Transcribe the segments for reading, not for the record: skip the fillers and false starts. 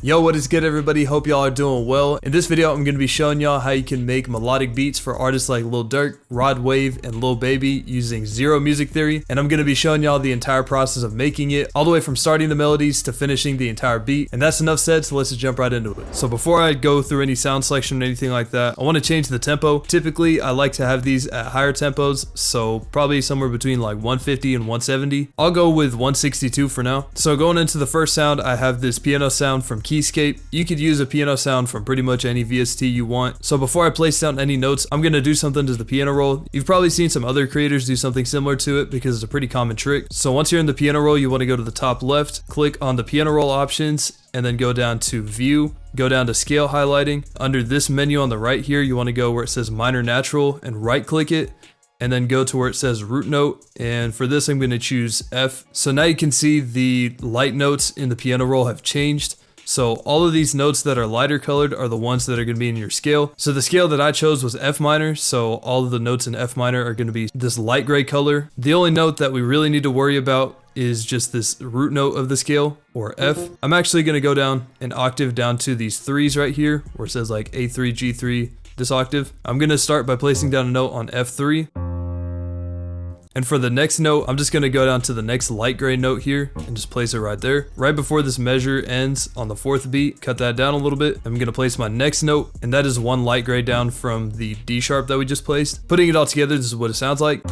Yo, what is good everybody? Hope y'all are doing well. In this video, I'm going to be showing y'all how you can make melodic beats for artists like Lil Durk, Rod Wave, and Lil Baby using zero music theory. And I'm going to be showing y'all the entire process of making it, all the way from starting the melodies to finishing the entire beat. And that's enough said, so let's just jump right into it. So before I go through any sound selection or anything like that, I want to change the tempo. Typically, I like to have these at higher tempos, so probably somewhere between like 150 and 170. I'll go with 162 for now. So going into the first sound, I have this piano sound from Keyscape. You could use a piano sound from pretty much any VST you want. So before I place down any notes, I'm going to do something to the piano roll. You've probably seen some other creators do something similar to it because it's a pretty common trick. So once you're in the piano roll, you want to go to the top left, click on the piano roll options, and then go down to view, go down to scale highlighting. Under this menu on the right here, you want to go where it says minor natural and right click it, and then go to where it says root note. And for this, I'm going to choose F. So now you can see the light notes in the piano roll have changed. So all of these notes that are lighter colored are the ones that are going to be in your scale. So the scale that I chose was F minor. So all of the notes in F minor are going to be this light gray color. The only note that we really need to worry about is just this root note of the scale, or F. I'm actually going to go down an octave down to these threes right here where it says like A3, G3, this octave. I'm going to start by placing down a note on F3. And for the next note, I'm just going to go down to the next light gray note here and just place it right there. Right before this measure ends on the fourth beat, cut that down a little bit. I'm going to place my next note, and that is one light gray down from the D sharp that we just placed. Putting it all together, this is what it sounds like.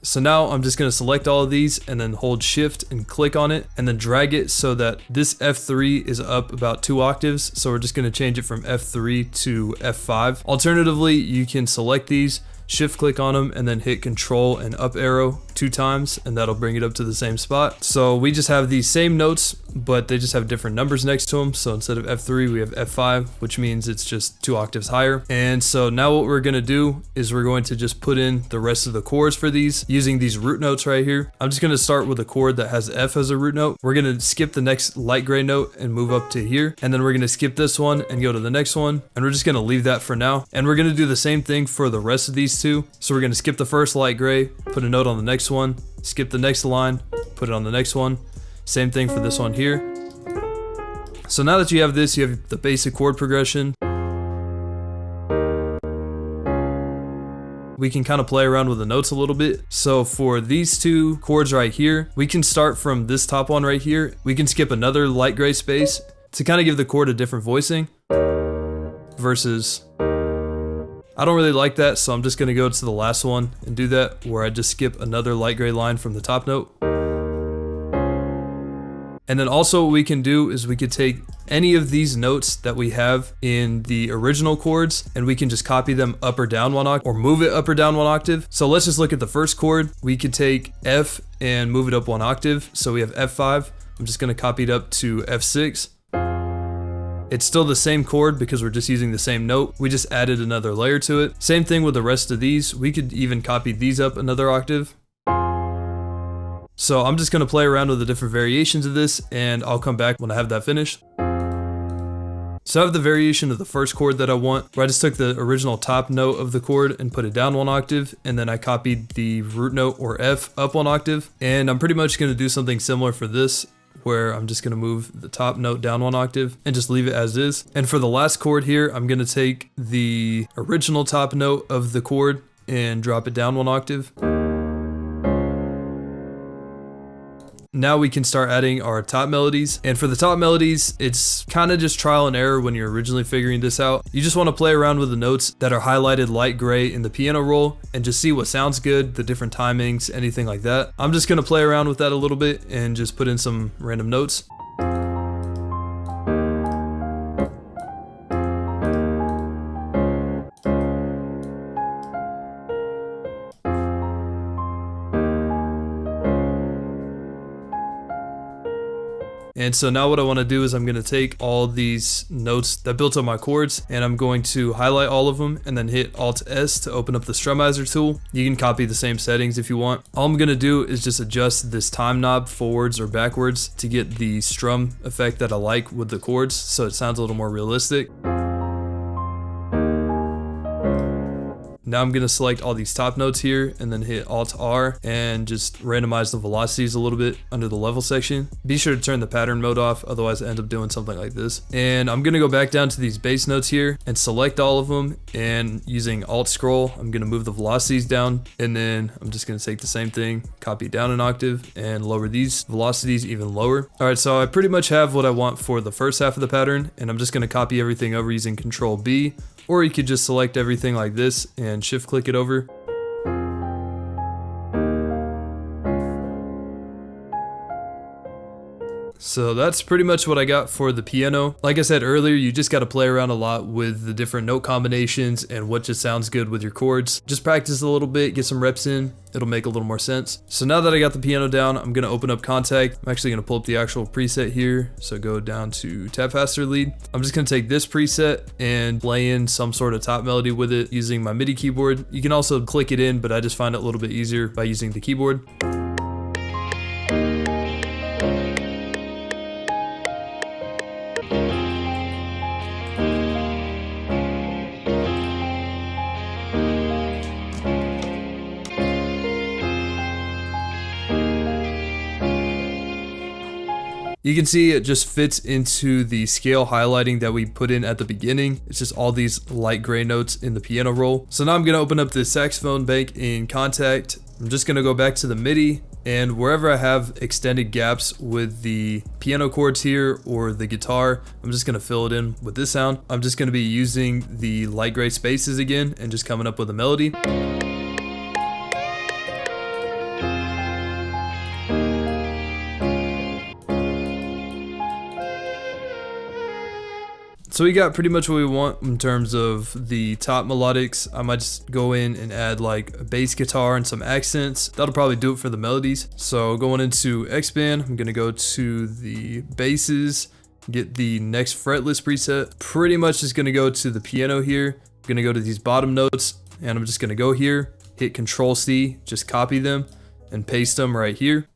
So now I'm just going to select all of these and then hold shift and click on it and then drag it so that this F3 is up about 2 octaves. So we're just going to change it from F3 to F5. Alternatively, you can select these, shift click on them, and then hit control and up arrow 2 times, and that'll bring it up to the same spot. So we just have these same notes, but they just have different numbers next to them. So instead of F3, we have F5, which means it's just 2 octaves higher. And so now what we're going to do is we're going to just put in the rest of the chords for these using these root notes right here. I'm just going to start with a chord that has F as a root note. We're going to skip the next light gray note and move up to here. And then we're going to skip this one and go to the next one. And we're just going to leave that for now. And we're going to do the same thing for the rest of these two. So we're going to skip the first light gray, put a note on the next one, skip the next line, put it on the next one. Same thing for this one here. So now that you have this, you have the basic chord progression. We can kind of play around with the notes a little bit. So for these two chords right here, we can start from this top one right here. We can skip another light gray space to kind of give the chord a different voicing versus... I don't really like that, so I'm just going to go to the last one and do that, where I just skip another light gray line from the top note. And then also what we can do is we could take any of these notes that we have in the original chords, and we can just copy them up or down 1 octave, or move it up or down 1 octave. So let's just look at the first chord. We could take F and move it up 1 octave. So we have F5. I'm just going to copy it up to F6. It's still the same chord because we're just using the same note. We just added another layer to it. Same thing with the rest of these. We could even copy these up another octave. So I'm just going to play around with the different variations of this, and I'll come back when I have that finished. So I have the variation of the first chord that I want, where I just took the original top note of the chord and put it down 1 octave, and then I copied the root note, or F, up 1 octave. And I'm pretty much going to do something similar for this, where I'm just going to move the top note down 1 octave and just leave it as is. And for the last chord here, I'm going to take the original top note of the chord and drop it down 1 octave. Now we can start adding our top melodies. And for the top melodies, it's kind of just trial and error when you're originally figuring this out. You just want to play around with the notes that are highlighted light gray in the piano roll and just see what sounds good, the different timings, anything like that. I'm just going to play around with that a little bit and just put in some random notes. And so now what I want to do is I'm going to take all these notes that built up my chords, and I'm going to highlight all of them and then hit Alt S to open up the Strumizer tool. You can copy the same settings if you want. All I'm going to do is just adjust this time knob forwards or backwards to get the strum effect that I like with the chords, so it sounds a little more realistic. Now I'm gonna select all these top notes here and then hit Alt R and just randomize the velocities a little bit under the level section. Be sure to turn the pattern mode off, otherwise I end up doing something like this. And I'm gonna go back down to these bass notes here and select all of them, and using Alt Scroll, I'm gonna move the velocities down, and then I'm just gonna take the same thing, copy down an octave, and lower these velocities even lower. Alright, so I pretty much have what I want for the first half of the pattern, and I'm just gonna copy everything over using Control B, or you could just select everything like this and shift click it over. So that's pretty much what I got for the piano. Like I said earlier, you just got to play around a lot with the different note combinations and what just sounds good with your chords. Just practice a little bit, get some reps in, it'll make a little more sense. So now that I got the piano down, I'm gonna open up Contact. I'm actually gonna pull up the actual preset here. So go down to Tap Faster Lead. I'm just gonna take this preset and play in some sort of top melody with it using my MIDI keyboard. You can also click it in, but I just find it a little bit easier by using the keyboard. You can see it just fits into the scale highlighting that we put in at the beginning. It's just all these light gray notes in the piano roll. So now I'm gonna open up the saxophone bank in Contact. I'm just gonna go back to the MIDI, and wherever I have extended gaps with the piano chords here or the guitar, I'm just gonna fill it in with this sound. I'm just gonna be using the light gray spaces again and just coming up with a melody. So we got pretty much what we want in terms of the top melodics. I might just go in and add like a bass guitar and some accents. That'll probably do it for the melodies. So going into X-Band, I'm gonna go to the basses, get the next fretless preset. Pretty much just gonna go to the piano here. I'm gonna go to these bottom notes, and I'm just gonna go here, hit Control C, just copy them and paste them right here.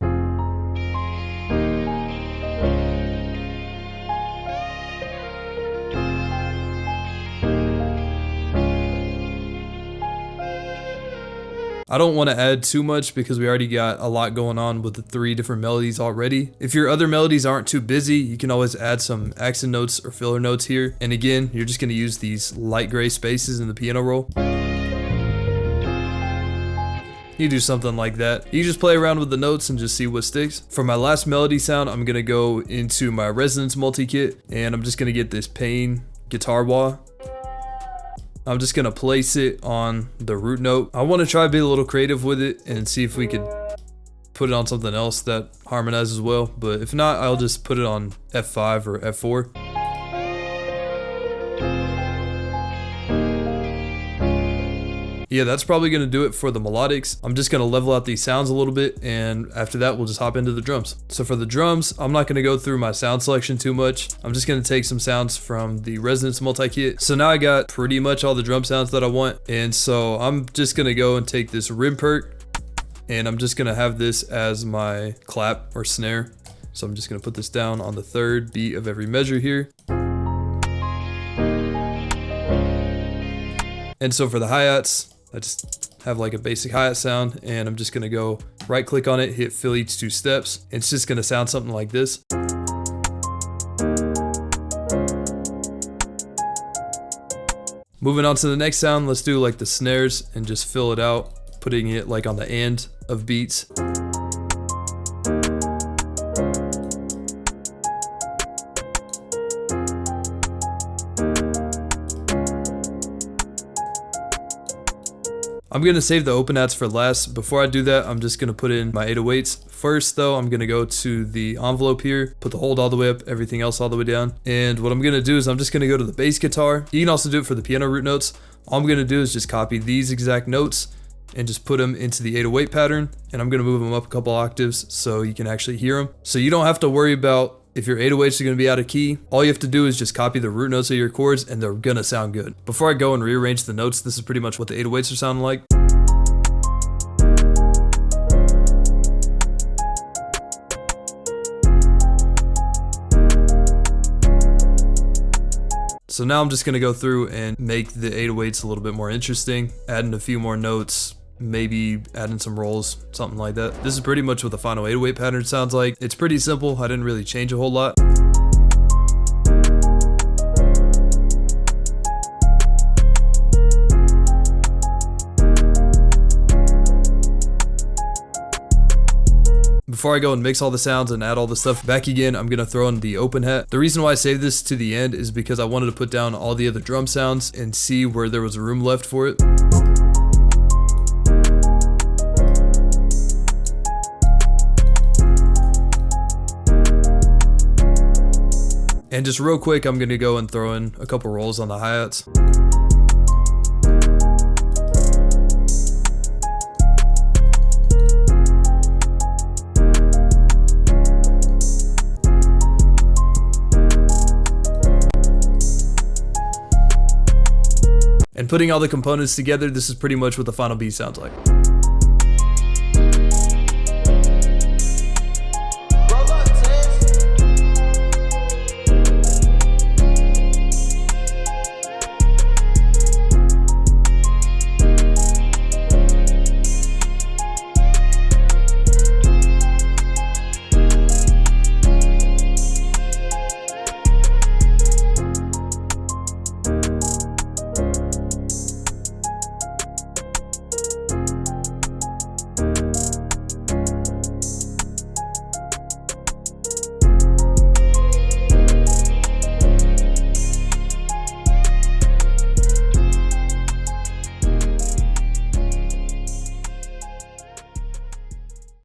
I don't want to add too much because we already got a lot going on with the 3 different melodies already. If your other melodies aren't too busy, you can always add some accent notes or filler notes here. And again, you're just going to use these light gray spaces in the piano roll. You do something like that. You just play around with the notes and just see what sticks. For my last melody sound, I'm going to go into my resonance multi-kit, and I'm just going to get this Pain guitar wah. I'm just gonna place it on the root note. I want to try to be a little creative with it and see if we could put it on something else that harmonizes well, but if not, I'll just put it on F5 or F4. Yeah, that's probably gonna do it for the melodics. I'm just gonna level out these sounds a little bit, and after that we'll just hop into the drums. So for the drums, I'm not gonna go through my sound selection too much. I'm just gonna take some sounds from the resonance multi-kit. So now I got pretty much all the drum sounds that I want, and so I'm just gonna go and take this rib perk, and I'm just gonna have this as my clap or snare. So I'm just gonna put this down on the 3rd beat of every measure here. And so for the hi-hats, I just have like a basic hi-hat sound, and I'm just gonna go right click on it, hit fill each 2 steps. It's just gonna sound something like this. Moving on to the next sound, let's do like the snares and just fill it out, putting it like on the end of beats. I'm gonna save the open hats for last. Before I do that, I'm just gonna put in my 808s. First though, I'm gonna go to the envelope here, put the hold all the way up, everything else all the way down. And what I'm gonna do is I'm just gonna go to the bass guitar. You can also do it for the piano root notes. All I'm gonna do is just copy these exact notes and just put them into the 808 pattern. And I'm gonna move them up a couple octaves so you can actually hear them. So you don't have to worry about if your 808s are going to be out of key. All you have to do is just copy the root notes of your chords and they're going to sound good. Before I go and rearrange the notes, this is pretty much what the 808s are sounding like. So now I'm just gonna go through and make the 808s a little bit more interesting, adding a few more notes, maybe adding some rolls, something like that. This is pretty much what the final 808 pattern sounds like. It's pretty simple. I didn't really change a whole lot. Before I go and mix all the sounds and add all the stuff back again, I'm gonna throw in the open hat. The reason why I saved this to the end is because I wanted to put down all the other drum sounds and see where there was room left for it. And just real quick, I'm gonna go and throw in a couple rolls on the hi-hats. And putting all the components together, this is pretty much what the final beat sounds like.